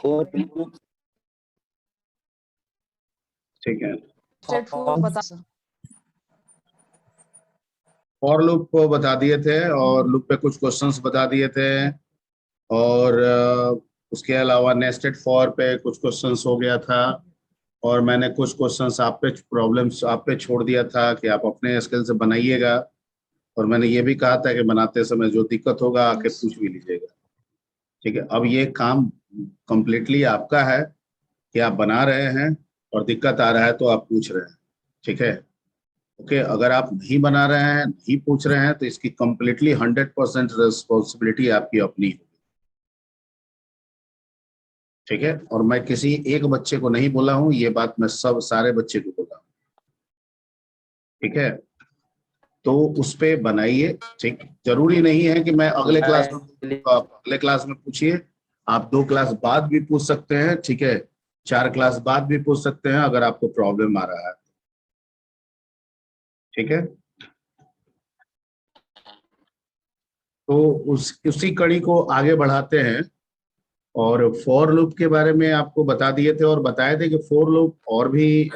और लूप ठीक है, स्ट्रेटफॉरवर्ड बता सर। फॉर लूप को बता दिए थे और लूप पे कुछ क्वेश्चंस बता दिए थे, और उसके अलावा नेस्टेड फॉर पे कुछ क्वेश्चंस हो गया था, और मैंने कुछ क्वेश्चंस आप पे प्रॉब्लम्स आप पे छोड़ दिया था कि आप अपने स्किल से बनाइएगा, और मैंने ये भी कहा था कि बनाते समय जो दिक्कत होगा आके पूछ भी लीजिएगा। ठीक है, अब ये काम कंप्लीटली आपका है कि आप बना रहे हैं और दिक्कत आ रहा है तो आप पूछ रहे हैं। ठीक है, ओके, अगर आप नहीं बना रहे हैं, नहीं पूछ रहे हैं, तो इसकी कंप्लीटली 100% रिस्पॉन्सिबिलिटी आपकी अपनी है। ठीक है, और मैं किसी एक बच्चे को नहीं बोला हूं, ये बात मैं सब सारे बच्चे को बोला हूं। ठीक है, तो उस पे बनाइए। ठीक, जरूरी नहीं है कि मैं अगले क्लास में, आप अगले क्लास में पूछिए, आप 2 क्लास बाद भी पूछ सकते हैं। ठीक है, 4 क्लास बाद भी पूछ सकते हैं अगर आपको प्रॉब्लम आ रहा है। ठीक है, तो उसी कड़ी को आगे बढ़ाते हैं, और फॉर लूप के बारे में आपको बता दिए थे और बताए थे कि फॉर लूप और भी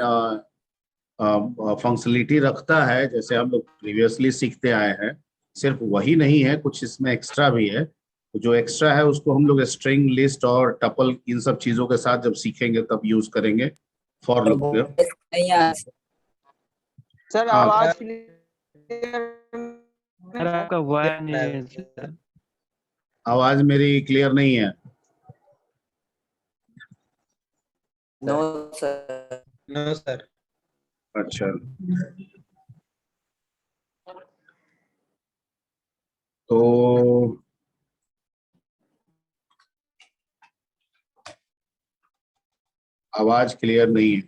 फंक्शनलिटी रखता है, जैसे हम लोग प्रीवियसली सीखते आए हैं। सिर्फ वही नहीं है, कुछ इसमें एक्स्ट्रा भी है। तो जो एक्स्ट्रा है उसको हम लोग स्ट्रिंग, लिस्ट और टपल, इन सब चीजों के साथ जब सीखेंगे तब यूज करेंगे फॉर लूप के। सर हाँ, आवाज क्लियर आपका हुआ नहीं है सर। आवाज मेरी क्लियर नहीं है। No sir. No sir. अच्छा, तो आवाज क्लियर नहीं है।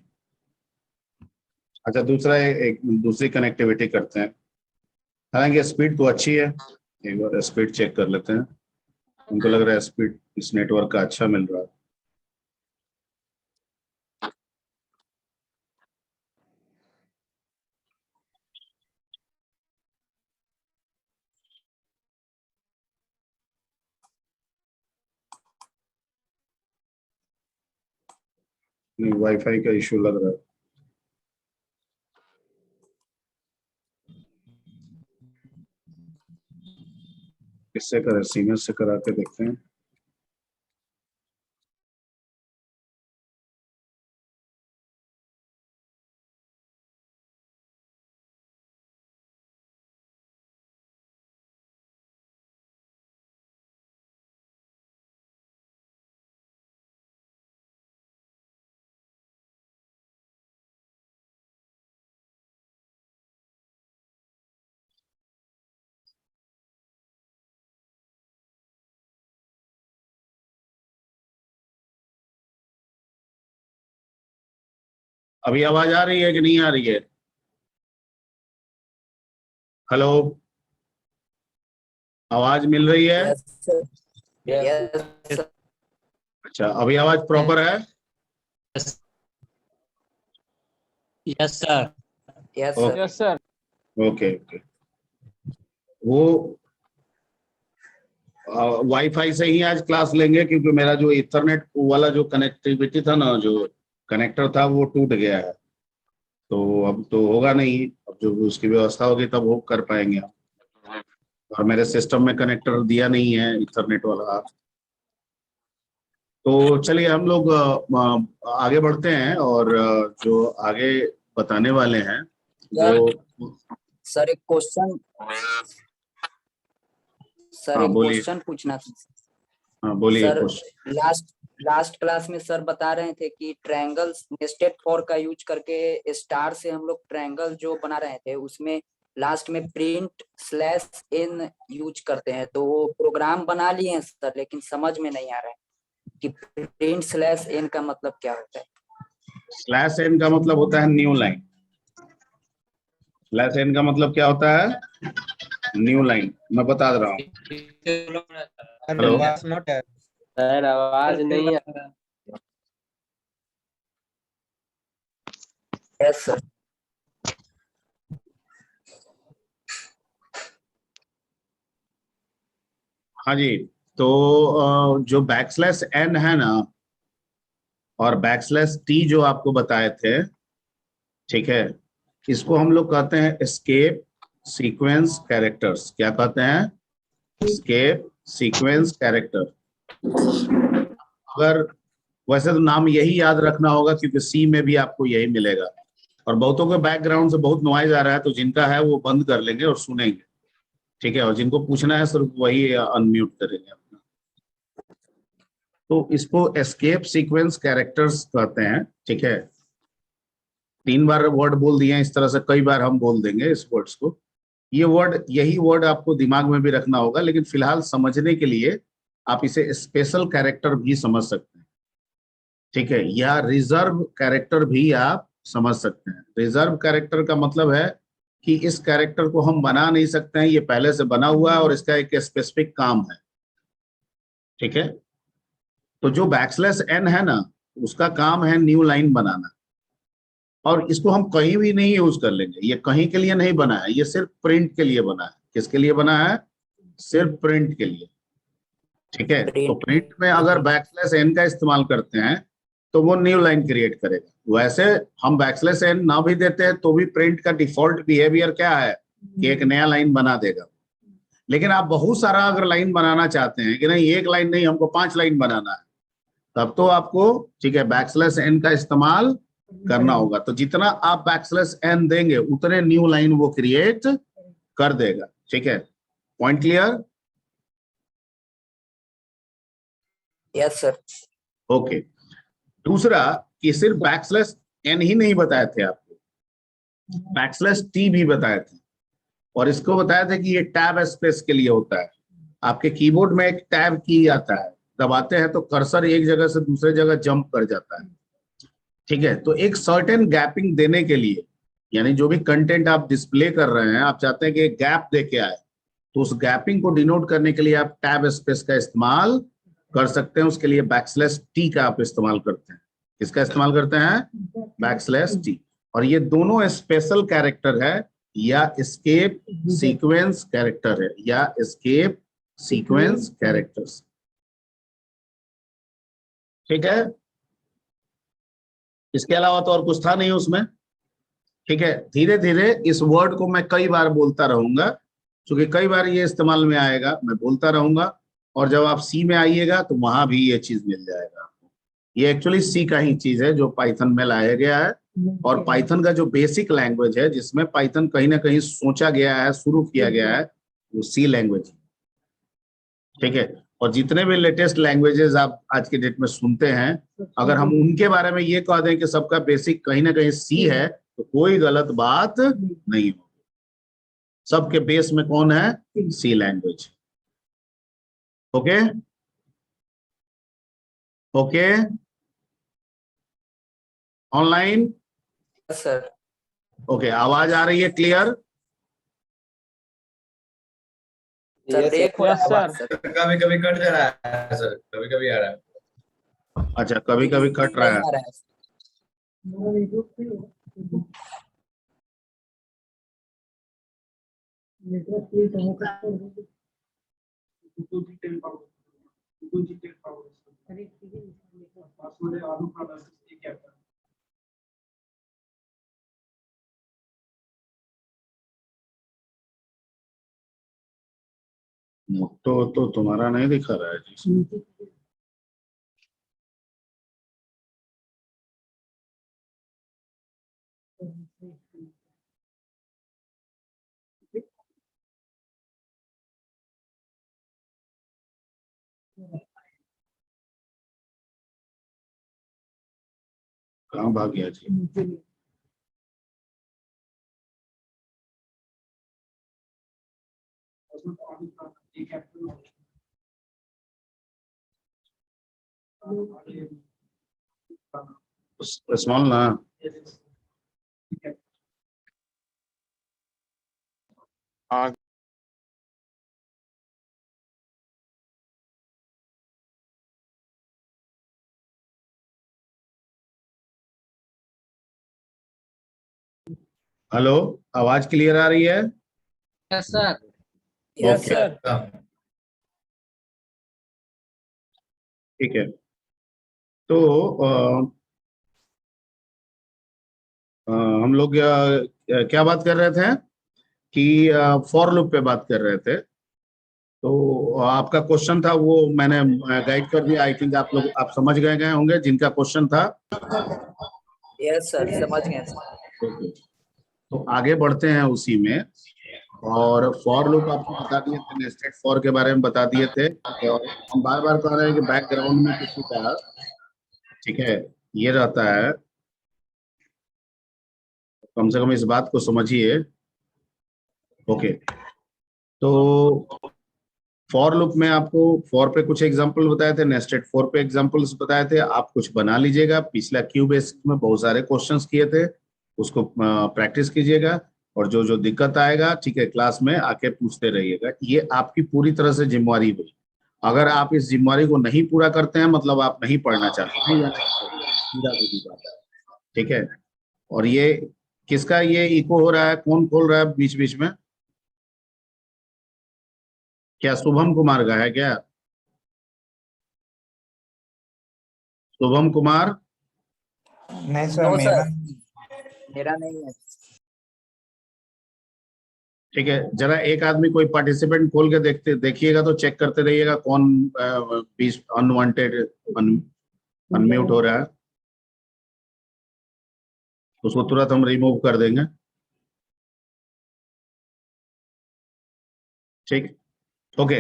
अच्छा, दूसरा एक दूसरी कनेक्टिविटी करते हैं। हालांकि स्पीड तो अच्छी है, एक बार स्पीड चेक कर लेते हैं। उनको लग रहा है स्पीड इस नेटवर्क का अच्छा मिल रहा है। नहीं, वाईफाई का इशू लग रहा है। किससे करें, सीमेंस से करा के देखते हैं। अभी आवाज आ रही है कि नहीं आ रही है? हेलो, आवाज मिल रही है? यस अच्छा, अभी आवाज प्रॉपर है? Yes sir. Yes sir. Okay okay, वो वाईफाई से ही आज क्लास लेंगे, क्योंकि मेरा जो इथरनेट वाला जो कनेक्टिविटी था ना, जो कनेक्टर था, वो टूट गया है। तो अब तो होगा नहीं, अब जो उसकी व्यवस्था होगी तब वो कर पाएंगे हम। और मेरे सिस्टम में कनेक्टर दिया नहीं है इथरनेट वाला। तो चलिए हम लोग आगे बढ़ते हैं, और जो आगे बताने वाले हैं वो। सर एक क्वेश्चन हाँ बोलिए। पूछना था। हाँ बोलिए सर कुछ। लास्ट क्लास में सर बता रहे थे कि ट्रायंगल नेस्टेड फॉर का यूज करके स्टार से हम लोग ट्रायंगल जो बना रहे थे, उसमें लास्ट में प्रिंट स्लैश एन यूज करते हैं। तो वो प्रोग्राम बना लिए हैं सर, लेकिन समझ में नहीं आ रहा है कि प्रिंट स्लैश एन का मतलब क्या होता है। स्लैश एन का मतलब होता है न्यू लाइन। स्लैश एन का मतलब क्या होता है? New line. मैं बता दे रहा हूँ। हेलो, सर आवाज नहीं आ रहा। Yes sir. हाँ जी। तो जो बैकस्लैश एन है ना, और बैकस्लैश टी जो आपको बताए थे, ठीक है, इसको हम लोग कहते हैं एस्केप सीक्वेंस कैरेक्टर्स। क्या कहते हैं? Escape sequence character. अगर वैसे तो नाम यही याद रखना होगा क्योंकि सी में भी आपको यही मिलेगा। और बहुतों के बैकग्राउंड से बहुत नॉइज आ रहा है, तो जिनका है वो बंद कर लेंगे और सुनेंगे, ठीक है। और जिनको पूछना है सिर्फ वही अनम्यूट करेंगे अपना। तो इसको एस्केप सीक्वेंस कैरेक्टर्स कहते हैं, ठीक है। 3 बार वर्ड बोल दिए हैं, इस तरह से कई बार हम बोल देंगे इस वर्ड्स को। ये वर्ड, यही वर्ड आपको दिमाग में भी रखना होगा, लेकिन फिलहाल समझने के लिए आप इसे स्पेशल कैरेक्टर भी समझ सकते हैं, ठीक है, या रिजर्व कैरेक्टर भी आप समझ सकते हैं। रिजर्व कैरेक्टर का मतलब है कि इस कैरेक्टर को हम बना नहीं सकते हैं, ये पहले से बना हुआ है और इसका एक स्पेसिफिक काम है, ठीक है। तो जो बैकस्लैश एन है ना, उसका काम है न्यू लाइन बनाना, और इसको हम कहीं भी नहीं यूज कर लेंगे। ये कहीं के लिए नहीं बना है, ये सिर्फ प्रिंट के लिए बना है। किसके लिए बना है? सिर्फ प्रिंट के लिए, ठीक है। तो प्रिंट में अगर बैकस्लैश एन का इस्तेमाल करते हैं तो वो न्यू लाइन क्रिएट करेगा। वैसे हम बैकस्लैश एन ना भी देते हैं तो भी प्रिंट का डिफॉल्ट बिहेवियर क्या है कि एक नया लाइन बना देगा। लेकिन आप बहुत सारा अगर लाइन बनाना चाहते हैं कि नहीं, एक लाइन नहीं, हमको 5 लाइन बनाना है, तब तो आपको, ठीक है, बैकस्लैश एन का इस्तेमाल करना होगा। तो जितना आप बैकस्लैश एन देंगे उतने न्यू लाइन वो क्रिएट कर देगा, ठीक है। Point clear? Yes sir. Okay. दूसरा कि सिर्फ बैकस्लैश एन ही नहीं बताए थे आपको, बैकस्लैश टी भी बताए थे, और इसको बताया था कि ये टैब स्पेस के लिए होता है। आपके कीबोर्ड में एक टैब की आता है, दबाते हैं तो कर्सर एक जगह से दूसरे जगह जंप कर जाता है, ठीक है। तो एक सर्टेन गैपिंग देने के लिए, यानी जो भी कंटेंट आप डिस्प्ले कर रहे हैं, आप चाहते हैं कि एक गैप दे के आए, तो उस गैपिंग को डिनोट करने के लिए आप टैब स्पेस का इस्तेमाल कर सकते हैं। उसके लिए बैकस्लैश टी का आप इस्तेमाल करते हैं। किसका इस्तेमाल करते हैं? Backslash T. और ये दोनों स्पेशल कैरेक्टर है या एस्केप सीक्वेंस कैरेक्टर है, या एस्केप सीक्वेंस कैरेक्टर्स, ठीक है। इसके अलावा तो और कुछ था नहीं उसमें, ठीक है। धीरे धीरे इस वर्ड को मैं कई बार बोलता रहूंगा, क्योंकि कई बार ये इस्तेमाल में आएगा, मैं बोलता रहूंगा। और जब आप सी में आइएगा तो वहां भी ये चीज मिल जाएगा आपको। ये एक्चुअली सी का ही चीज है जो पाइथन में लाया गया है, और पाइथन का जो बेसिक लैंग्वेज है जिसमें पाइथन कहीं ना कहीं सोचा गया है, शुरू किया गया है, वो सी लैंग्वेज, ठीक है। और जितने भी लेटेस्ट लैंग्वेजेस आप आज के डेट में सुनते हैं, अगर हम उनके बारे में ये कह दें कि सबका बेसिक कहीं ना कहीं सी है, तो कोई गलत बात नहीं होगी। सबके बेस में कौन है? C language. Okay okay. Online? Yes sir. Okay, आवाज आ रही है क्लियर? सर ब्रेक हो रहा है आवाज सर। कभी कभी कट जा रहा है सर, कभी कभी आ रहा है। अच्छा, कभी कभी कट रहा है। नहीं आ रहा है। तो तुम्हारा नहीं दिखा रहा है जी। कहाँ भाग गया जी? स्मॉल ना। हेलो, आवाज क्लियर आ रही है? Yes sir. Yes okay, sir. ठीक है। तो हम लोग क्या बात कर रहे थे कि फॉर लूप पे बात कर रहे थे। तो आपका क्वेश्चन था वो मैंने गाइड कर दिया। आई थिंक आप लोग आप समझ गए होंगे जिनका क्वेश्चन था। यस सर, समझ गए सर। ओके, तो आगे बढ़ते हैं उसी में। और फॉर लूप आपको बता दिए थे, नेस्टेड फॉर के बारे में बता दिए थे। और हम बार बार कह रहे हैं कि बैकग्राउंड में किसी का, ठीक है, ये रहता है, कम से कम इस बात को समझिए। ओके, तो फॉर लूप में आपको फॉर पे कुछ एग्जांपल बताए थे, नेस्टेड फॉर पे एग्जांपल्स बताए थे। आप कुछ बना लीजिएगा, पिछला क्यू बेसिक में बहुत सारे क्वेश्चंस किए थे, उसको प्रैक्टिस कीजिएगा। और जो जो दिक्कत आएगा, ठीक है, क्लास में आके पूछते रहिएगा। ये आपकी पूरी तरह से जिम्मेवारी हुई। अगर आप इस जिम्मेवारी को नहीं पूरा करते हैं, मतलब आप नहीं पढ़ना चाहते हैं, या सीधा सीधी बात है, ठीक है। और ये किसका ये इको हो रहा है, कौन खोल रहा है बीच बीच में? क्या शुभम कुमार का है क्या? शुभम कुमार? नहीं सर, नो मेरा सर, मेरा नहीं है। ठीक है, जरा एक आदमी कोई पार्टिसिपेंट खोल के देखिएगा, तो चेक करते रहिएगा कौन बीच अनवांटेड अनम्यूट हो रहा है, उसको तुरंत हम रिमूव कर देंगे। ठीक, ओके।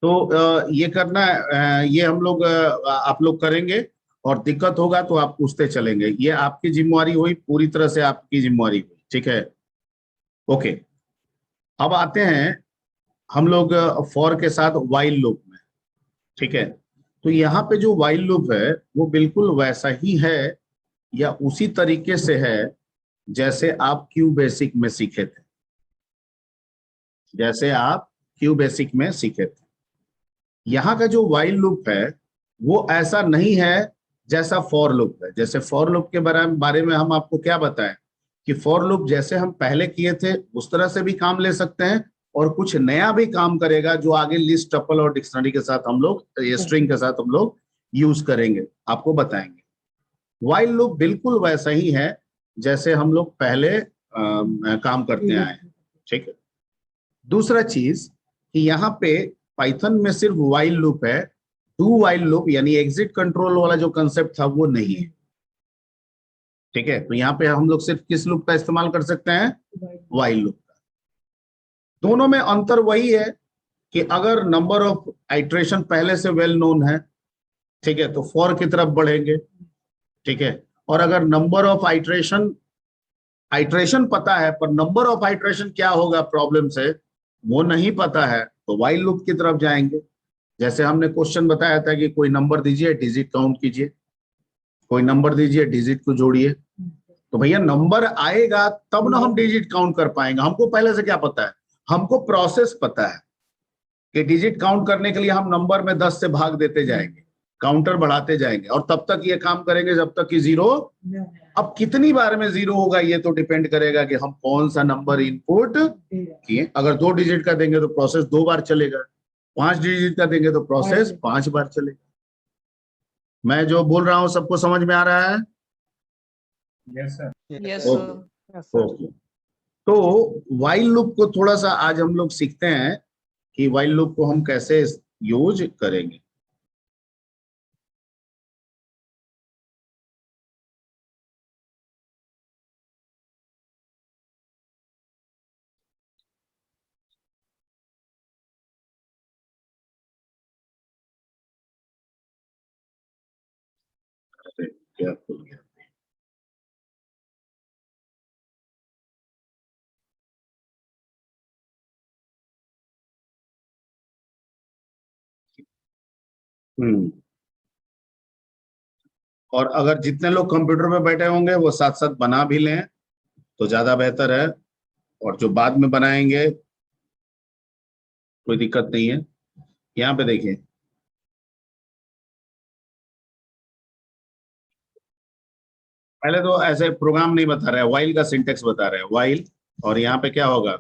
तो ये करना है, ये हम लोग आप लोग करेंगे। और दिक्कत होगा तो आप पूछते चलेंगे। ये आपकी जिम्मेवारी हुई, पूरी तरह से आपकी जिम्मेवारी हुई, ठीक है। ओके, अब आते हैं हम लोग फॉर के साथ वाइल लूप में, ठीक है। तो यहाँ पे जो वाइल लूप है वो बिल्कुल वैसा ही है, या उसी तरीके से है जैसे आप क्यू बेसिक में सीखे थे, जैसे आप क्यू बेसिक में सीखे थे। यहाँ का जो वाइल लूप है वो ऐसा नहीं है जैसा फॉर लूप है। जैसे फॉर लूप के बारे में हम आपको क्या बताएं कि फॉर लूप जैसे हम पहले किए थे उस तरह से भी काम ले सकते हैं, और कुछ नया भी काम करेगा जो आगे लिस्ट, टपल और डिक्शनरी के साथ हम लोग, स्ट्रिंग के साथ हम लोग यूज करेंगे, आपको बताएंगे। वाइल लूप बिल्कुल वैसा ही है जैसे हम लोग पहले काम करते आए हैं, ठीक है। दूसरा चीज कि यहाँ पे पाइथन में सिर्फ वाइल लूप है, डू वाइल लूप यानी एग्जिट कंट्रोल वाला जो कंसेप्ट था वो नहीं है, ठीक है। तो यहाँ पे हम लोग सिर्फ किस लूप का इस्तेमाल कर सकते हैं? वाइल लूप का। दोनों में अंतर वही है कि अगर नंबर ऑफ आइट्रेशन पहले से वेल नोन है, ठीक है, तो फॉर की तरफ बढ़ेंगे, ठीक है। और अगर नंबर ऑफ आइट्रेशन पता है पर नंबर ऑफ आइट्रेशन क्या होगा प्रॉब्लम से वो नहीं पता है, तो वाइल लूप की तरफ जाएंगे। जैसे हमने क्वेश्चन बताया था कि कोई नंबर दीजिए, डिजिट काउंट कीजिए, कोई नंबर दीजिए, डिजिट को जोड़िए। तो भैया नंबर आएगा तब ना हम डिजिट काउंट कर पाएंगे। हमको पहले से क्या पता है? हमको प्रोसेस पता है कि डिजिट काउंट करने के लिए हम नंबर में 10 से भाग देते जाएंगे, काउंटर बढ़ाते जाएंगे, और तब तक ये काम करेंगे जब तक कि जीरो। अब कितनी बार में जीरो होगा ये तो डिपेंड करेगा कि हम कौन सा नंबर इनपुट किए। अगर 2 डिजिट का देंगे तो प्रोसेस 2 बार चलेगा, 5 डिजिट का देंगे तो प्रोसेस 5 बार चलेगा। मैं जो बोल रहा हूं सबको समझ में आ रहा है? Yes sir. Yes okay, sir. Okay. तो वाइल लूप को थोड़ा सा आज हम लोग सीखते हैं कि वाइल लूप को हम कैसे यूज करेंगे। क्या भूल गया? हम्म। और अगर जितने लोग कंप्यूटर पे बैठे होंगे वो साथ साथ बना भी लें तो ज्यादा बेहतर है, और जो बाद में बनाएंगे कोई दिक्कत नहीं है। यहाँ पे देखिए, पहले तो ऐसे प्रोग्राम नहीं बता रहे हैं, वाइल का सिंटेक्स बता रहे हैं, वाइल। और यहाँ पे क्या होगा?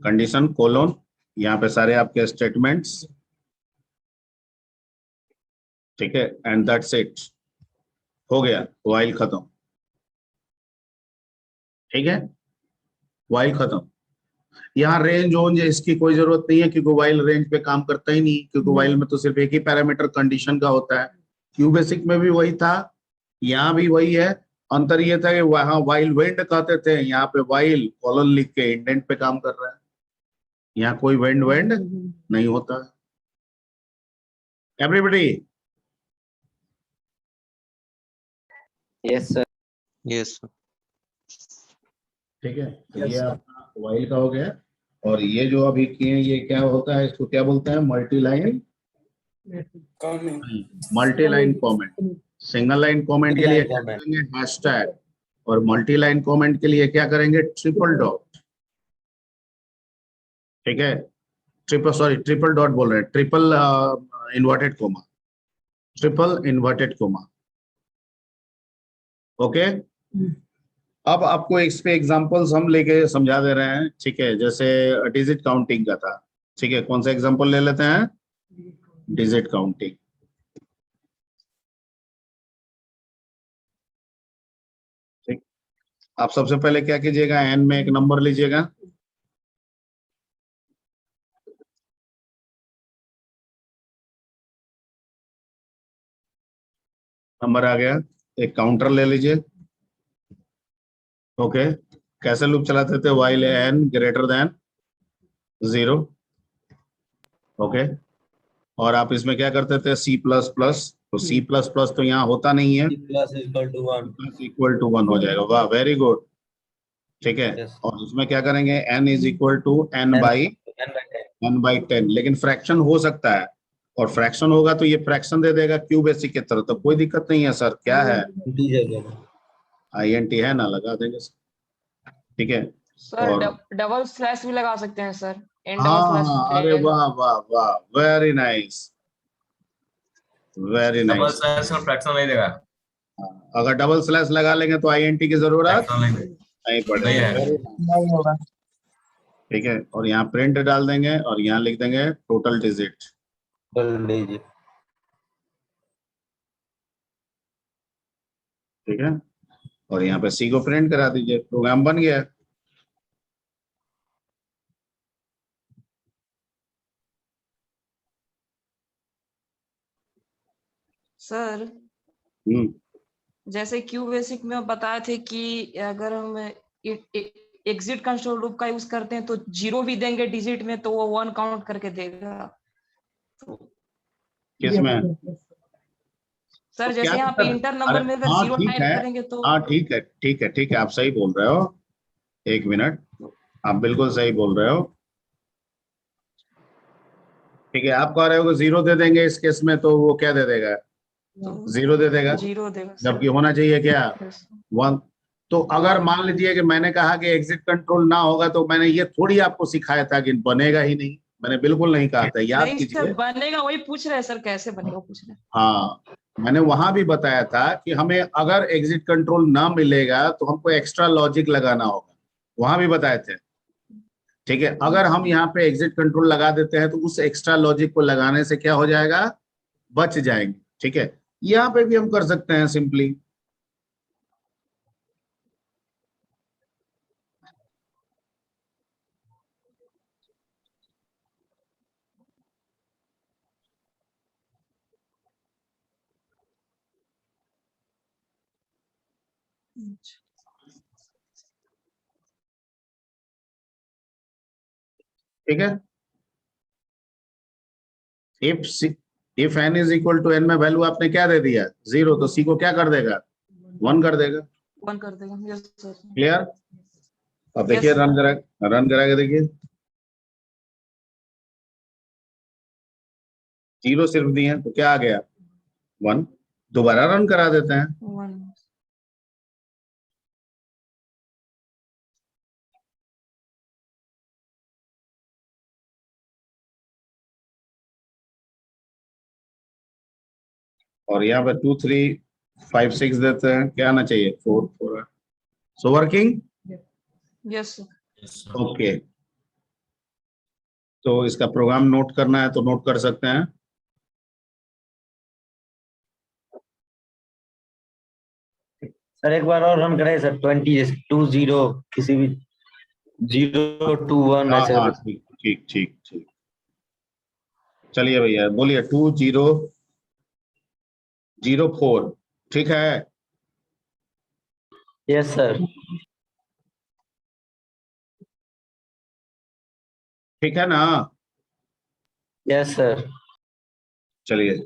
कंडीशन कोलोन, यहाँ पे सारे आपके स्टेटमेंट्स, ठीक है, एंड दैट्स इट, हो गया, वाइल खत्म। ठीक है, वाइल खत्म। यहाँ रेंज ओन इसकी कोई जरूरत नहीं है, क्योंकि वाइल रेंज पे काम करता ही नहीं, क्योंकि वाइल में तो सिर्फ एक ही पैरामीटर कंडीशन का होता है। क्यू बेसिक में भी वही था, यहाँ भी वही है। अंतर ये था कि वहां वाइल वेंड कहते थे, यहाँ पे वाइल कॉलन लिख के इंडेंट पे काम कर रहा है। यहाँ कोई वेंड वेंड नहीं होता। Everybody? Yes sir. Yes sir. ठीक है, तो ये आपका वाइल का हो गया। और ये जो अभी किए, ये क्या होता है, इसको क्या बोलते हैं? Multi line comment. Single line comment के लिए क्या करेंगे? हैशटैग। और मल्टी लाइन कमेंट के लिए क्या करेंगे? Triple dot. ठीक है, ट्रिपल डॉट बोल रहे हैं, triple inverted coma, triple inverted coma. Okay, अब आपको इस पे एग्जांपल्स हम लेके समझा दे रहे हैं। ठीक है, जैसे डिजिट काउंटिंग का था। ठीक है, कौन सा एग्जांपल ले लेते हैं? Digit counting. ठीक, आप सबसे पहले क्या कीजिएगा? एन में एक नंबर लीजिएगा। नंबर आ गया, एक काउंटर ले लीजिए। ओके, कैसे लूप चलाते थे? While n greater than 0। Okay, और आप इसमें क्या करते थे? C plus plus. तो सी प्लस प्लस तो यहाँ होता नहीं है, plus equal to 1। Plus equal to 1 हो जाएगा। वाह, वेरी गुड। ठीक है, Yes. और इसमें क्या करेंगे? N is equal to n by 10। लेकिन फ्रैक्शन हो सकता है, और फ्रैक्शन होगा तो ये फ्रैक्शन दे देगा क्यू बेसिक की तरह, तो कोई दिक्कत नहीं है सर। क्या है? INT है ना, लगा देंगे सर। ठीक है, सर और डबल स्लैश भी लगा सकते हैं सर। एन हाँ डबल स्लैश हाँ, अरे वाह वाह वाह, very nice, very double nice. Slash और फ्रैक्शन नहीं देगा। अगर डबल स्लैश लगा लेंगे तो INT की जरूरत फ्रैक्शन नहीं देगा। नहीं नहीं पड़ेगी। है। Very nice. नहीं होगा। ठीक है, और यहाँ प्रिंट डाल देंगे और यहाँ लिख देंगे टोटल डिजिट। ठीक है, और यहाँ पे सी को प्रिंट करा दीजिए, प्रोग्राम बन गया। सर जैसे क्यू बेसिक में बताए थे कि अगर हम एग्जिट कंट्रोल लूप का यूज करते हैं तो 0 भी देंगे डिजिट में तो वो 1 काउंट करके देगा। किसमें? सर तो जैसे क्या यहाँ पे दिक्कत? इंटर अरे नंबर में अगर हाँ 0 ठीक टाइप है, करेंगे तो हाँ ठीक है, ठीक है, ठीक है, आप सही बोल रहे हो। एक मिनट, आप बिल्कुल सही बोल रहे हो। ठीक है, आप कह रहे हो कि 0 दे देंगे इस केस में, तो वो क्या दे देगा? 0 दे देगा, 0 देगा जबकि होना चाहिए क्या? 1। तो अगर मान लीजिए कि मैंने कहा कि एग्जिट कंट्रोल ना होगा, तो मैंने ये थोड़ी आपको सिखाया था कि बनेगा ही नहीं। मैंने बिल्कुल नहीं कहा था, याद नहीं कीजिए। सर बनेगा, वही पूछ रहे हैं सर कैसे बनेगा पूछ रहे हैं। हाँ, मैंने वहां भी बताया था कि हमें अगर एग्जिट कंट्रोल ना मिलेगा तो हमको एक्स्ट्रा लॉजिक लगाना होगा, वहां भी बताए थे। ठीक है, अगर हम यहाँ पे एग्जिट कंट्रोल लगा देते हैं तो उस एक्स्ट्रा लॉजिक को लगाने से क्या हो जाएगा? बच जाएंगे। ठीक है, यहाँ पे भी हम कर सकते हैं सिंपली। ठीक है, if n is equal to n में वैल्यू आपने क्या दे दिया? 0, तो सी को क्या कर देगा? 1 कर देगा। 1 कर देगा। Yes sir. क्लियर? अब देखिए, Yes, रन करा के देखिए, 0 सिर्फ दिए हैं, तो क्या आ गया? 1। दोबारा रन करा देते हैं। 1 और यहाँ पे 2 3 5 6 देते हैं, क्या आना चाहिए? 4 4। So working. Yes sir. Okay, तो इसका प्रोग्राम नोट करना है तो नोट कर सकते हैं। सर एक बार और रन कराइए सर, 20 किसी भी 021 हाँ ऐसे हाँ, ठीक ठीक ठीक ठीक। चलिए भैया बोलिए, 2004, ठीक है। Yes sir. ठीक है ना? Yes sir. चलिए।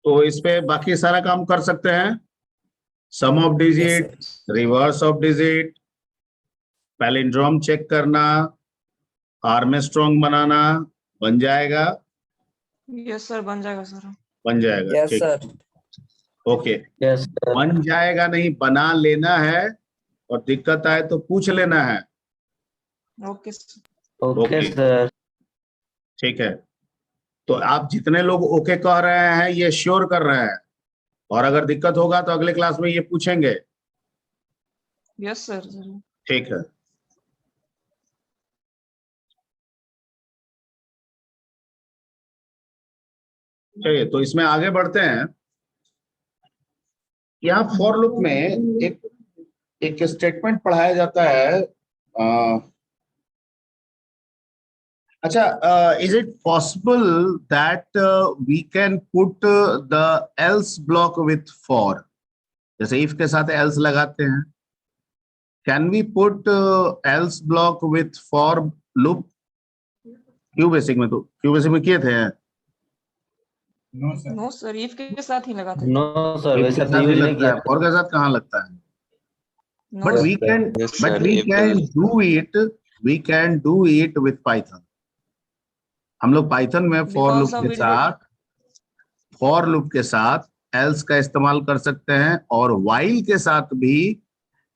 तो इस पे बाकी सारा काम कर सकते हैं। Sum of Yes, digit, reverse of digit, palindrome check करना, आर्मस्ट्रॉन्ग बनाना, बन जाएगा। यस सर, बन जाएगा सर। बन जाएगा, yes, ठीक। sir. ओके। Yes sir. बन जाएगा नहीं, बना लेना है। और दिक्कत आए तो पूछ लेना है। Okay sir. Okay okay, sir. ठीक है। तो आप जितने लोग ओके कह रहे हैं ये श्योर कर रहे हैं, और अगर दिक्कत होगा तो अगले क्लास में ये पूछेंगे। यस सर जरूर। ठीक है। चलिए तो इसमें आगे बढ़ते हैं। यहाँ फॉर लूप में एक एक स्टेटमेंट पढ़ाया जाता है। अच्छा, is it possible that we can put the else block with for? जैसे इफ के साथ एल्स लगाते हैं, can we put else block with for loop? QBasic में, तो क्यू बेसिक में किए थे। नो सर, इफ के साथ ही लगाते नो थे। सर, इफ के वैसा तो साथ ही यूज नहीं लगता किया। है, फॉर के साथ कहाँ लगता है? No but Yes, we sir. sir. Can Yes, but sir. We If can else, do it, we can do it with Python. हम लोग पाइथन में फॉर लूप बिकॉज ऑफ के साथ, फॉर लूप के साथ एल्स का इस्तेमाल कर सकते हैं, और वाइल के साथ भी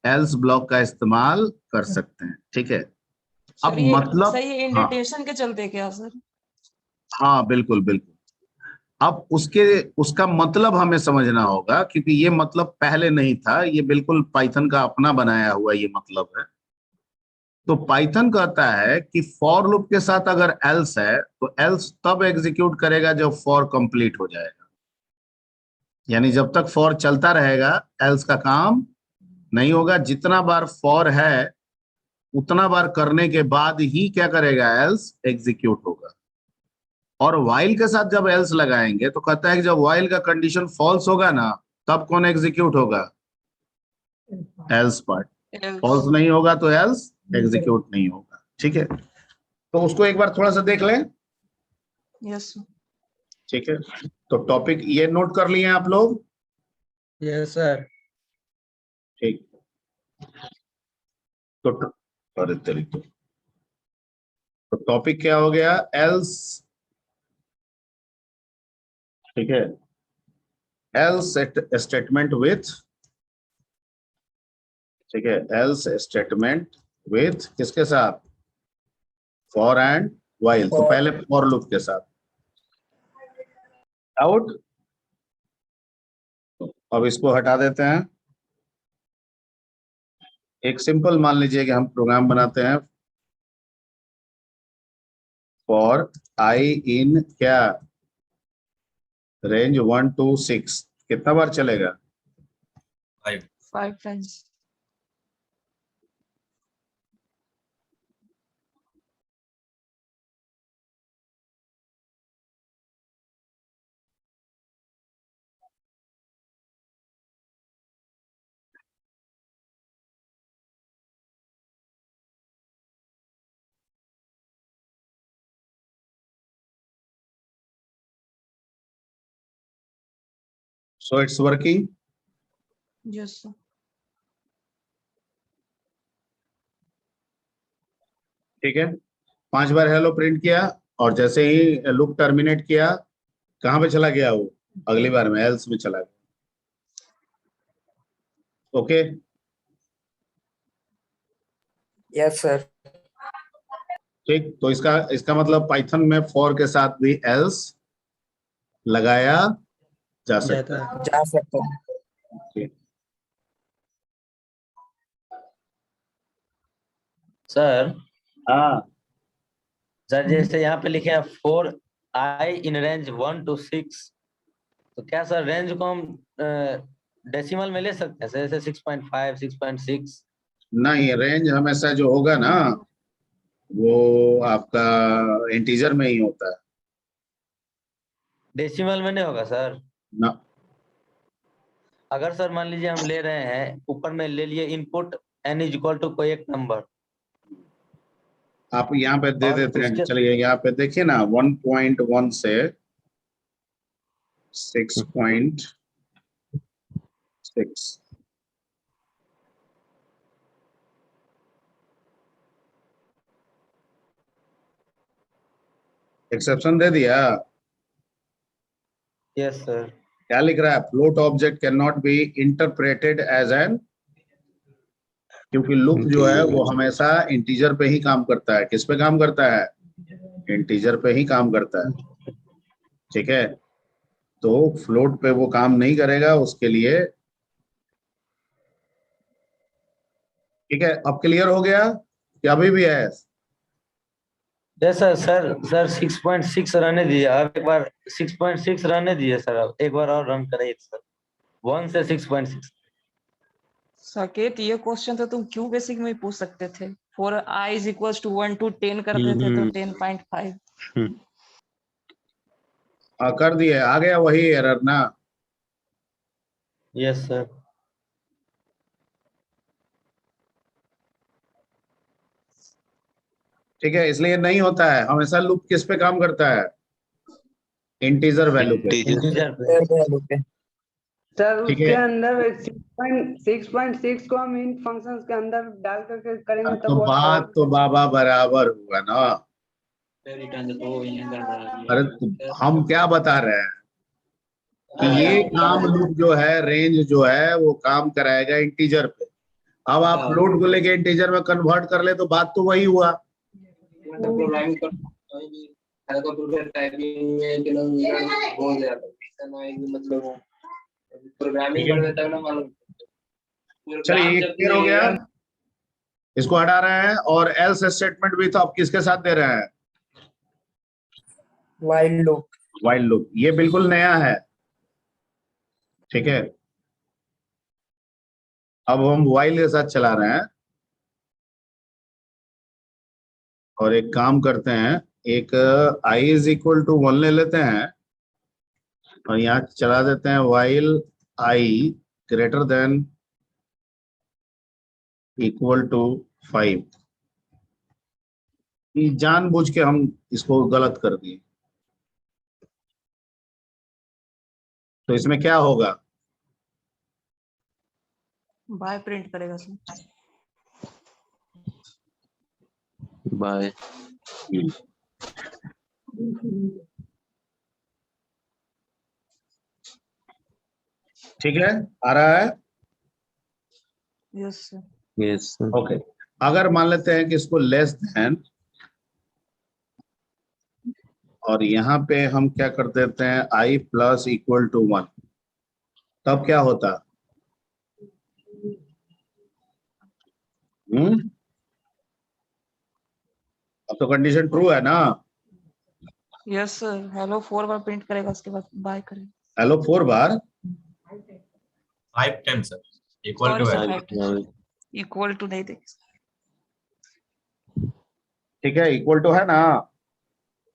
एल्स ब्लॉक का इस्तेमाल कर सकते हैं। ठीक है। अब सर, ये मतलब, सही हाँ इंडेंटेशन के चलते क्या सर? हाँ, बिल्कुल बिल्कुल। अब उसका मतलब हमें समझना होगा, क्योंकि ये मतलब पहले नहीं था, ये बिल्कुल पाइथन का अपना बनाया हुआ ये मतलब है। तो पाइथन कहता है कि फॉर लूप के साथ अगर एल्स है तो एल्स तब एग्जीक्यूट करेगा जब फॉर कंप्लीट हो जाएगा। यानी जब तक फॉर चलता रहेगा एल्स का काम नहीं होगा। जितना बार फॉर है उतना बार करने के बाद ही क्या करेगा, एल्स एग्जीक्यूट होगा। और वाइल के साथ जब एल्स लगाएंगे तो कहता है कि जब वाइल का कंडीशन फॉल्स होगा ना, तब कौन एग्जीक्यूट होगा, एल्स पार्ट। एल्स। फॉल्स नहीं होगा तो एल्स एग्जीक्यूट नहीं होगा। ठीक है। तो उसको एक बार थोड़ा सा देख लें। Yes sir. ठीक है। तो टॉपिक ये नोट कर लिए आप लोग? Yes sir. ठीक। तो अरे तरीके, तो टॉपिक क्या हो गया, एल्स। ठीक है। एल्स स्टेटमेंट विथ, ठीक है, एल्स स्टेटमेंट विथ किसके साथ, फॉर एंड वाइल। तो पहले फॉर लूप के साथ। आउट। अब इसको हटा देते हैं। एक सिंपल मान लीजिए कि हम प्रोग्राम बनाते हैं, फॉर आई इन क्या, रेंज 1 to 6, कितना बार चलेगा, 5 times. So it's working. Yes sir. ठीक है। 5 बार हेलो प्रिंट किया और जैसे ही लूप टर्मिनेट किया कहाँ पे चला गया वो, अगली बार में एल्स में चला गया। Okay yes sir. ठीक, तो इसका मतलब पाइथन में फॉर के साथ भी एल्स लगाया जा सकता जाता है। है। जा सकते हैं। ठीक। सर हाँ सर जैसे यहाँ पे लिखे हैं 4i इन रेंज 1 to 6, तो क्या सर रेंज को हम डेसिमल में ले सकते हैं जैसे 6.5 6.6? नहीं, रेंज हमेशा जो होगा ना वो आपका इंटीजर में ही होता है डेसिमल में नहीं होगा सर? ना। अगर सर मान लीजिए हम ले रहे हैं, ऊपर में ले लिए input n is equal to कोई एक नंबर, आप यहाँ पे दे और देते हैं, उसके चलिए यहाँ पे देखिए ना 1.1 से 6.6 एक्सेप्शन दे दिया। Yes sir. क्या लिख रहा है, float object can not be interpreted as an, क्योंकि लूप जो है वो हमेशा इंटीजर पे ही काम करता है। किस पे काम करता है, इंटीजर पे ही काम करता है। ठीक है, तो फ्लोट पे वो काम नहीं करेगा उसके लिए। ठीक है, अब क्लियर हो गया कि अभी भी है? Yes sir. सर 6.6 रहने दिए, अब एक बार 6.6 रहने दिए सर, अब एक बार और रन करिए सर 1 से 6.6। साकेत, ये क्वेश्चन तो तुम क्यों बेसिक में ही पूछ सकते थे। 4i is equal to 1 to 10 करते थे तो 10.5। कर दिए, आ गया वही एरर ना। Yes sir. ठीक है, इसलिए नहीं होता है हमेशा। लूप किस पे काम करता है, इंटीजर वैल्यू पे। इंटीजर पे। सर ठीक उसके है, अंदर 6.6 को हम इन फंक्शंस के अंदर डाल करके करेंगे तो तब वो बात तो बाबा बराबर हुआ ना। अरे हम क्या बता रहे हैं कि ये काम लूप जो है, रेंज जो है वो काम कराएगा इंटीजर पे। अब आप फ्लोट को लेके इंटीजर में कन्वर्ट कर ले तो बात तो वही हुआ। चलिए ये क्लियर हो गया, इसको हटा रहे हैं। और एल्स स्टेटमेंट भी तो आप किसके साथ दे रहे हैं, वाइल लूप। While loop. ये बिल्कुल नया है। ठीक है, अब हम व्हाइल के साथ चला रहे हैं और एक काम करते हैं, एक i इज इक्वल टू 1 ले लेते हैं और यहाँ चला देते हैं while i greater than equal to 5। जानबूझ के हम इसको गलत कर दिए, तो इसमें क्या होगा, बाय प्रिंट करेगा सर। बाय। ठीक है, आ रहा है? Yes sir. Yes sir. Okay, अगर मान लेते हैं कि इसको लेस देन, और यहाँ पे हम क्या कर देते हैं i प्लस इक्वल टू 1, तब क्या होता? अब तो कंडीशन ट्रू है ना। यस सर, हेलो 4 बार प्रिंट करेगा, उसके बाद बाय करेगा। हेलो 4 बार, 5 times sir, equal sorry to sir, value. 5 equal to नहीं देख। ठीक है, इक्वल टू है ना।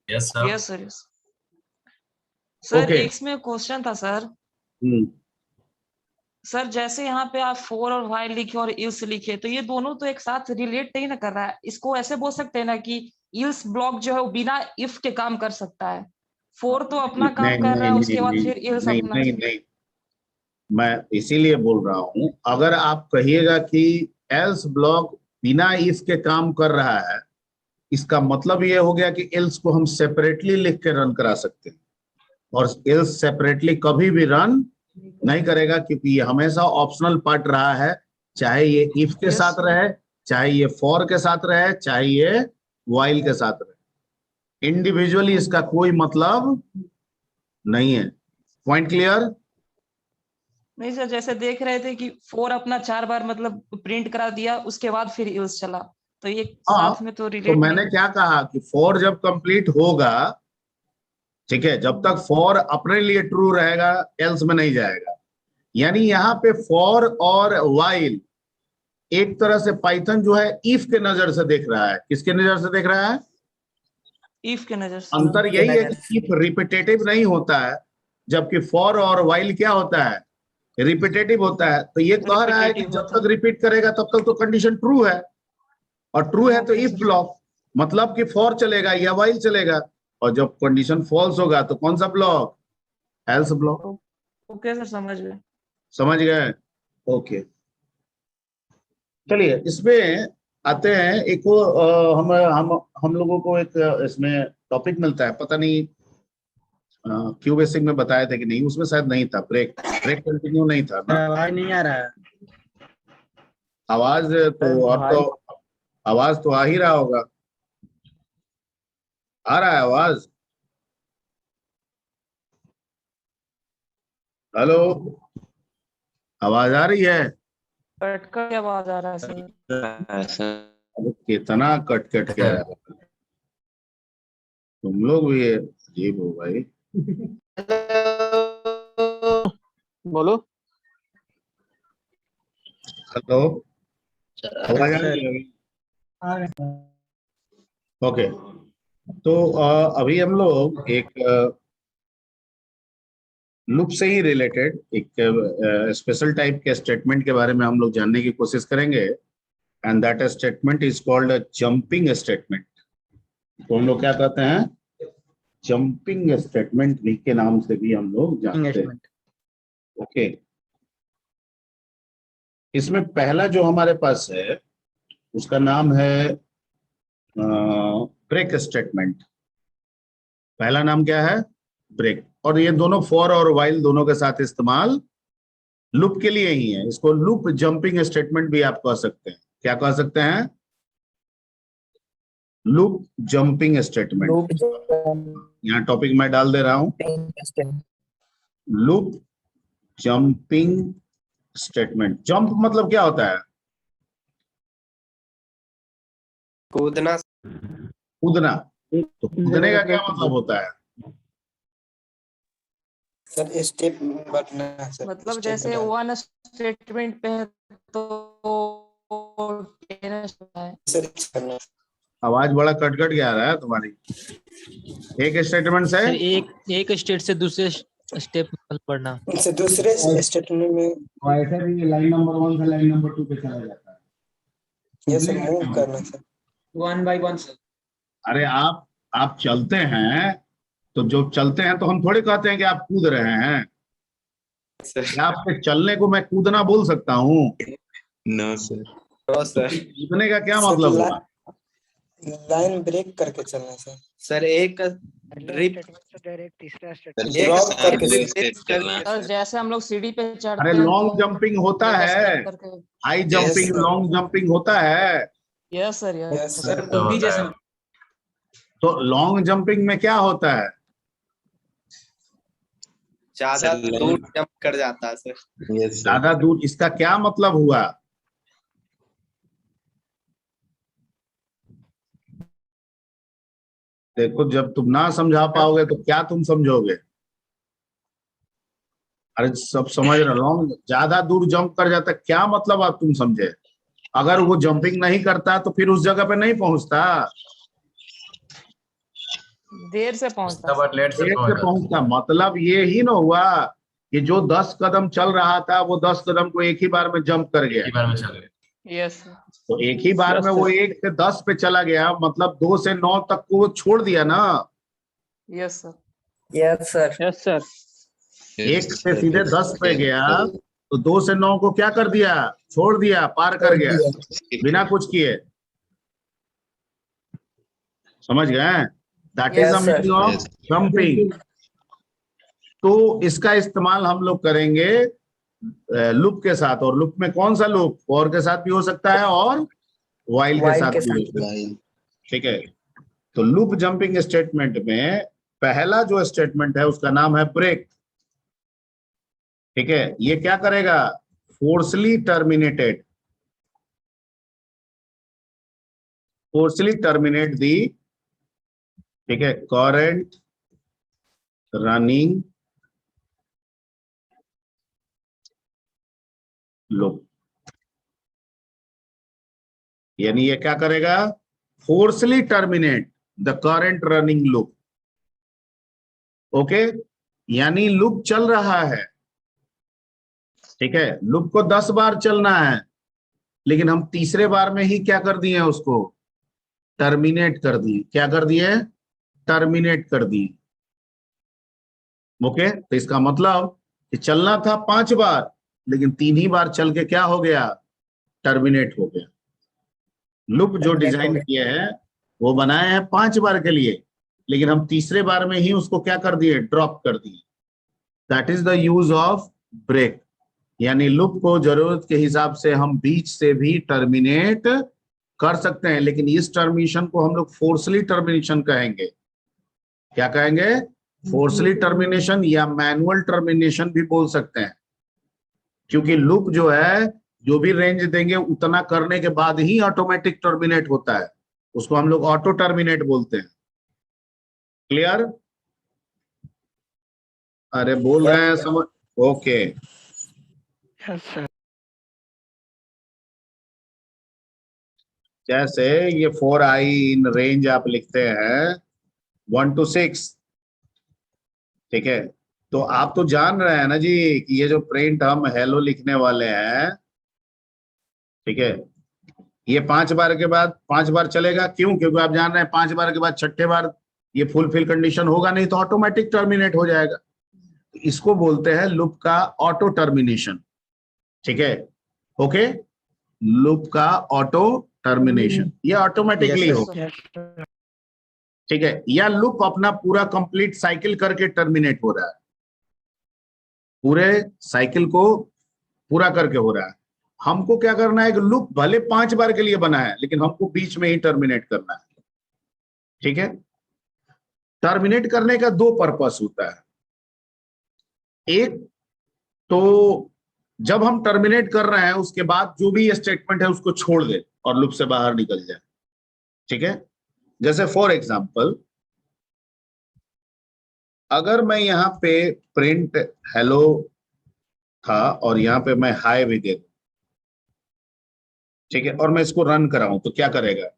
Yes sir. Yes sir. Yes sir, Okay. एक इसमें क्वेश्चन था सर। हम्म, सर जैसे यहाँ पे आप फोर और व्हाइल लिखे और इल्स लिखे, तो ये दोनों तो एक साथ रिलेट नहीं ना कर रहा है। इसको ऐसे बोल सकते हैं ना कि इल्स ब्लॉक जो है वो बिना इफ के काम कर सकता है। फोर तो अपना काम नहीं कर रहा है, नहीं उसके नहीं बाद नहीं फिर इल्स नहीं अपना। नहीं नहीं, मैं इसीलिए बोल रहा हूं, अगर आप कहिएगा कि एल्स ब्लॉक बिना इफ के काम कर रहा है, इसका मतलब ये हो गया कि एल्स को हम सेपरेटली लिख के रन करा सकते हैं, और एल्स सेपरेटली कभी भी रन नहीं करेगा, क्योंकि ये हमेशा ऑप्शनल पार्ट रहा है, चाहे ये इफ के Yes, साथ sir. रहे, चाहे ये फॉर के साथ रहे, चाहे ये व्हाइल के साथ रहे। इंडिविजुअली इसका कोई मतलब नहीं है। Point clear? नहीं सर, जैसे देख रहे थे कि 4 अपना 4 बार मतलब प्रिंट करा दिया, उसके बाद फिर इल्स चला, तो ये हाँ, साथ में तो तो रिलेट मैंने नहीं। क्या कहा कि फॉर जब कंप्लीट होगा, ठीक है, जब तक फॉर अपने लिए ट्रू रहेगा एल्स में नहीं जाएगा। यानी यहाँ पे फॉर और व्हाइल एक तरह से पाइथन जो है इफ के नजर से देख रहा है। किसके नजर से देख रहा है? इफ के नजर से। अंतर यही है कि इफ रिपीटेटिव नहीं होता है, जबकि फॉर और व्हाइल क्या होता है? रिपीटेटिव होता है। तो ये कह रहा है कि Repetitive जब होता तक रिपीट करेगा तब तक तो कंडीशन ट्रू है, और ट्रू है तो Okay, इफ sir. ब्लॉक, मतलब कि फॉर चलेगा या व्हाइल चलेगा, और जब कंडीशन फॉल्स होगा तो कौन सा block? Else block. Okay sir, समझ गए। समझ गए? ओके, चलिए इसमें आते हैं। एक वो हम लोगों को एक इसमें टॉपिक मिलता है, पता नहीं क्यू बेसिक में बताया था कि नहीं, उसमें शायद नहीं था, ब्रेक कंटिन्यू नहीं था ना। आवाज नहीं आ रहा है। आवाज तो अब तो आवाज तो आ ही रहा होगा। आ रहा है आवाज? हेलो, आवाज आ रही है? कट कर आवाज आ रहा है सर। अरे कितना कट कट के आ रहा है, तुम लोग भी अजीब हो भाई। बोलो। हेलो, आवाज आ रही है? ओके, तो अभी हम लोग एक लूप से ही रिलेटेड एक स्पेशल टाइप के स्टेटमेंट के बारे में हम लोग जानने की कोशिश करेंगे, and that statement is called jumping statement. तो हम लोग क्या कहते हैं? जंपिंग स्टेटमेंट भी के नाम से भी हम लोग जानते हैं। ओके, इसमें पहला जो हमारे पास है उसका नाम है ब्रेक स्टेटमेंट। पहला नाम क्या है? ब्रेक। और ये दोनों फॉर और व्हाइल दोनों के साथ इस्तेमाल लूप के लिए ही है। इसको लूप जंपिंग स्टेटमेंट भी आप कह सकते हैं। क्या कह सकते हैं? Loop jumping statement. यहाँ टॉपिक मैं डाल दे रहा हूं, लूप जंपिंग स्टेटमेंट। जंप मतलब क्या होता है? कूदना। कूदना। तो कूदने का क्या मतलब होता है? सर स्टेप बढ़ना सर। मतलब जैसे 1 स्टेटमेंट पे है तो 10 है। सर करना। आवाज बड़ा कट कट के आ रहा है तुम्हारी। एक स्टेटमेंट से सर एक स्टेट से दूसरे स्टेप पढ़ना। सर दूसरे स्टेटमेंट में ऐसे भी लाइन नंबर 1 से लाइन नंबर 2 पे चला जाता है। ये सर मूव करना सर। 1 by 1 sir. अरे आप चलते हैं, तो जो चलते हैं तो हम थोड़ी कहते हैं कि आप कूद रहे हैं। क्या आपके चलने को मैं कूदना बोल सकता हूँ? No sir. No sir. कूदने का क्या मतलब हुआ? लाइन ब्रेक करके चलना सर। सर एक सर जैसे हम लोग सीढ़ी पे चढ़ते अरे हैं लॉन्ग तो जंपिंग होता है, हाई जंपिंग, लॉन्ग जंपिंग होता है। Yes sir, yes yes sir. तो लॉन्ग जंपिंग में क्या होता है? ज्यादा दूर जंप कर जाता है सर। ज्यादा दूर। इसका क्या मतलब हुआ? देखो, जब तुम ना समझा पाओगे तो क्या तुम समझोगे? अरे सब समझ रहे। लॉन्ग ज्यादा दूर जंप कर जाता, क्या मतलब आप तुम समझे? अगर वो जंपिंग नहीं करता तो फिर उस जगह पे नहीं पहुंचता, देर से पहुंचता सर। लेट से देर से पहुंचता। मतलब ये ही ना हुआ कि जो 10 कदम चल रहा था वो 10 कदम को एक ही बार में जंप कर गया। एक ही बार में चल गए। Yes sir. तो एक ही बार में वो 1 से 10 पे चला गया, मतलब 2 से 9 तक को वो छोड़ दिया ना। Yes sir. Yes sir. Yes sir. 1 से सीधे 10 पे गया, तो 2 से 9 को क्या कर दिया? छोड़ दिया, पार कर गया बिना कुछ किए। समझ गए? That is Yes, the sir. Meaning of jumping. तो इसका इस्तेमाल हम लोग करेंगे लूप के साथ, और लूप में कौन सा लूप? फॉर के साथ भी हो सकता है और वाइल के While साथ के भी हो साथ सकता है। ठीक है, तो लूप जंपिंग स्टेटमेंट में पहला जो स्टेटमेंट है उसका नाम है ब्रेक। ठीक है, ये क्या करेगा? फोर्सली टर्मिनेटेड, फोर्सली टर्मिनेट दी, ठीक है, करंट रनिंग लूप। यानी ये क्या करेगा? Forcibly terminate the current running loop. Okay, यानी लूप चल रहा है, ठीक है, लूप को 10 बार चलना है, लेकिन हम तीसरे बार में ही क्या कर दिए? उसको टर्मिनेट कर दिए। क्या कर दिए? टर्मिनेट कर दिए। ओके, तो इसका मतलब कि चलना था 5 बार, लेकिन 3 ही बार चल के क्या हो गया? टर्मिनेट हो गया। लूप जो डिजाइन किए हैं वो बनाए हैं 5 बार के लिए, लेकिन हम तीसरे बार में ही उसको क्या कर दिए? ड्रॉप कर दिए। That is the use of break. यानी लूप को जरूरत के हिसाब से हम बीच से भी टर्मिनेट कर सकते हैं, लेकिन इस टर्मिनेशन को हम लोग फोर्सली टर्मिनेशन कहेंगे। क्या कहेंगे? फोर्सली टर्मिनेशन या मैनुअल टर्मिनेशन भी बोल सकते हैं, क्योंकि लूप जो है जो भी रेंज देंगे उतना करने के बाद ही ऑटोमेटिक टर्मिनेट होता है, उसको हम लोग ऑटो टर्मिनेट बोलते हैं। क्लियर? अरे बोल रहे हैं समझ? ओके, जैसे ये 4i इन रेंज आप लिखते हैं 1 to 6, ठीक है, तो आप तो जान रहे हैं ना जी कि ये जो प्रिंट हम हेलो लिखने वाले हैं, ठीक है, ये 5 बार के बाद 5 बार चलेगा। क्यों? क्योंकि आप जान रहे हैं 5 बार के बाद छठे बार ये फुलफिल कंडीशन होगा नहीं, तो ऑटोमेटिक टर्मिनेट हो जाएगा। इसको बोलते हैं लूप का ऑटो टर्मिनेशन। ठीक है, ओके, लूप का ऑटो टर्मिनेशन, ये ऑटोमेटिकली होगा। ठीक है, या लूप अपना पूरा कंप्लीट साइकिल करके टर्मिनेट हो रहा है, पूरे साइकिल को पूरा करके हो रहा है। हमको क्या करना है कि लूप भले 5 बार के लिए बना है, लेकिन हमको बीच में ही टर्मिनेट करना है। ठीक है, टर्मिनेट करने का 2 पर्पस होता है। एक तो जब हम टर्मिनेट कर रहे हैं उसके बाद जो भी स्टेटमेंट है उसको छोड़ दे और लूप से बाहर निकल जाए। ठीक है, जैसे फॉर एग्जांपल अगर मैं यहां पे प्रिंट हेलो था और यहां पे मैं हाय भी दे दूं, ठीक है, और मैं इसको रन कराऊं तो क्या करेगा?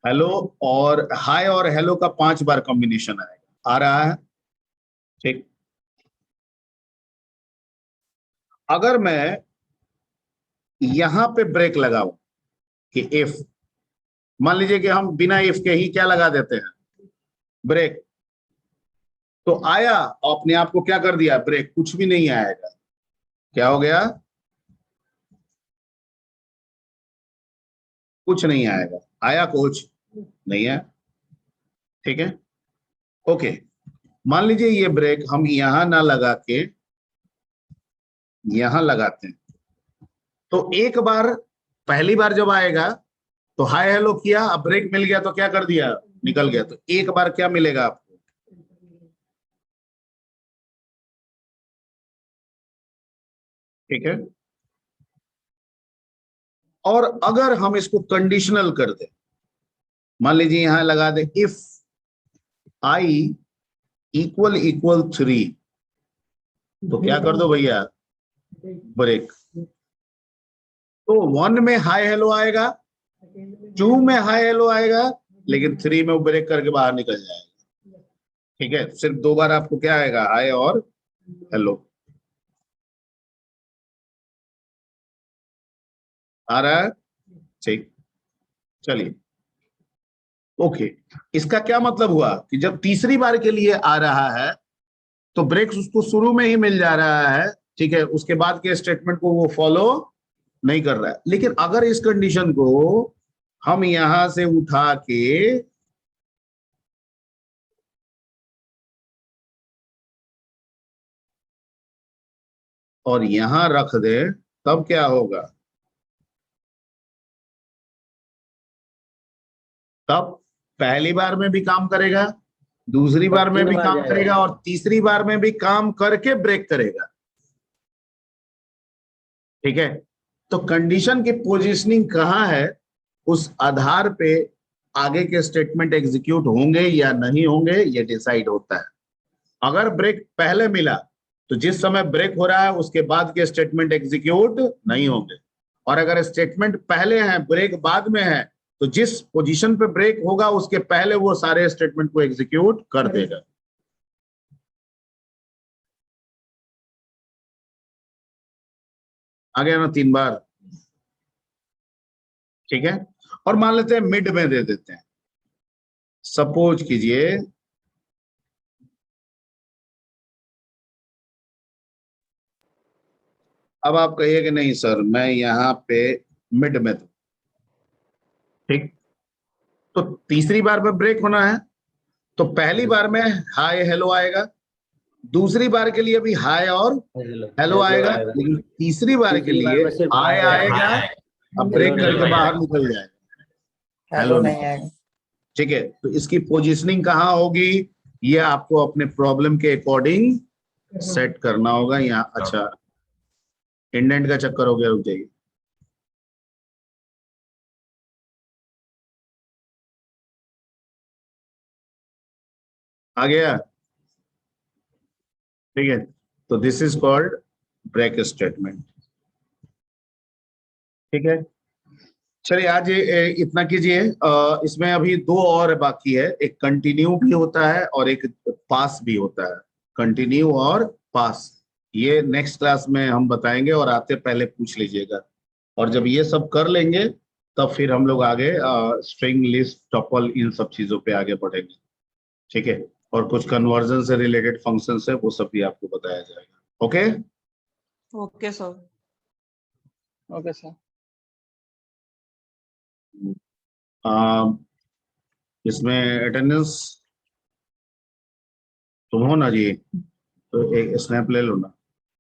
हेलो और हाय और हेलो का 5 बार कॉम्बिनेशन आएगा। आ रहा है? ठीक, अगर मैं यहां पे ब्रेक लगाऊं कि इफ, मान लीजिए कि हम बिना इफ के ही क्या लगा देते हैं? ब्रेक, तो आया और अपने आप को क्या कर दिया? ब्रेक, कुछ भी नहीं आएगा। क्या हो गया? कुछ नहीं आएगा। आया? कुछ नहीं है। ठीक है, ओके, मान लीजिए ये ब्रेक हम यहां ना लगा के यहां लगाते हैं, तो एक बार, पहली बार जब आएगा तो हाय हेलो किया, अब ब्रेक मिल गया तो क्या कर दिया? निकल गया। तो एक बार क्या मिलेगा आपको? ठीक है, और अगर हम इसको कंडीशनल कर दे, मान लीजिए यहां लगा दे इफ आई इक्वल 3, तो क्या कर दो भैया? ब्रेक। तो 1 में हाय हेलो आएगा, 2 में हाय हेलो आएगा, लेकिन 3 में वो ब्रेक करके बाहर निकल जाएगा। ठीक है, सिर्फ 2 बार आपको क्या आएगा? हाय और हेलो। आ रहा है? ठीक, चलिए, ओके, इसका क्या मतलब हुआ कि जब तीसरी बार के लिए आ रहा है तो ब्रेक्स उसको शुरू में ही मिल जा रहा है। ठीक है, उसके बाद के स्टेटमेंट को वो फॉलो नहीं कर रहा है। लेकिन अगर इस कंडीशन को हम यहां से उठा के और यहां रख दे, तब क्या होगा? तब पहली बार में भी काम करेगा, दूसरी बार में 3 भी बार काम जाएगा। करेगा, और तीसरी बार में भी काम करके ब्रेक करेगा। ठीक है, तो कंडीशन की पोजीशनिंग कहाँ है, उस आधार पे आगे के स्टेटमेंट एग्जीक्यूट होंगे या नहीं होंगे ये डिसाइड होता है। अगर ब्रेक पहले मिला तो जिस समय ब्रेक हो रहा है उसके बाद के स्टेटमेंट एग्जीक्यूट नहीं होंगे, और अगर स्टेटमेंट पहले है ब्रेक बाद में है तो जिस पोजीशन पे ब्रेक होगा उसके पहले वो सारे स्टेटमेंट को एग्जीक्यूट कर देगा। आ गया ना 3 बार? ठीक है, और मान लेते हैं मिड में दे देते हैं। सपोज कीजिए अब आप कहिए कि नहीं सर मैं यहाँ पे मिड में दूं, ठीक, तो तीसरी बार में ब्रेक होना है तो पहली बार में हाय हेलो आएगा, दूसरी बार के लिए भी हाय और हेलो आएगा, लेकिन तीसरी बार के तीसरी बार लिए में सिर्फ हाय हाय आएगा, अब ब्रेक करके बाहर निकल जाएगा, हेलो नहीं नहीं आएगा। ठीक है, तो इसकी पोजीशनिंग कहाँ होगी ये आपको अपने प्रॉब्लम के अकॉर्डिंग सेट करना होगा। यहाँ अच्छा इंडेंट का चक्कर हो गया, रुक जाइए। आ गया, ठीक है, तो this is called break statement. ठीक है, चलिए आज इतना कीजिए। इसमें अभी 2 और बाकी है, एक कंटिन्यू भी होता है और एक पास भी होता है। कंटिन्यू और पास ये नेक्स्ट क्लास में हम बताएंगे, और आते पहले पूछ लीजिएगा, और जब ये सब कर लेंगे तब फिर हम लोग आगे स्ट्रिंग लिस्ट टपल इन सब चीजों पे आगे बढ़ेंगे। ठीक है, और कुछ कन्वर्जन से रिलेटेड फंक्शंस है वो सब भी आपको बताया जाएगा। Okay okay sir. Okay sir. इसमें अटेंडेंस तुम हो ना जी, तो एक स्नैप ले लो ना।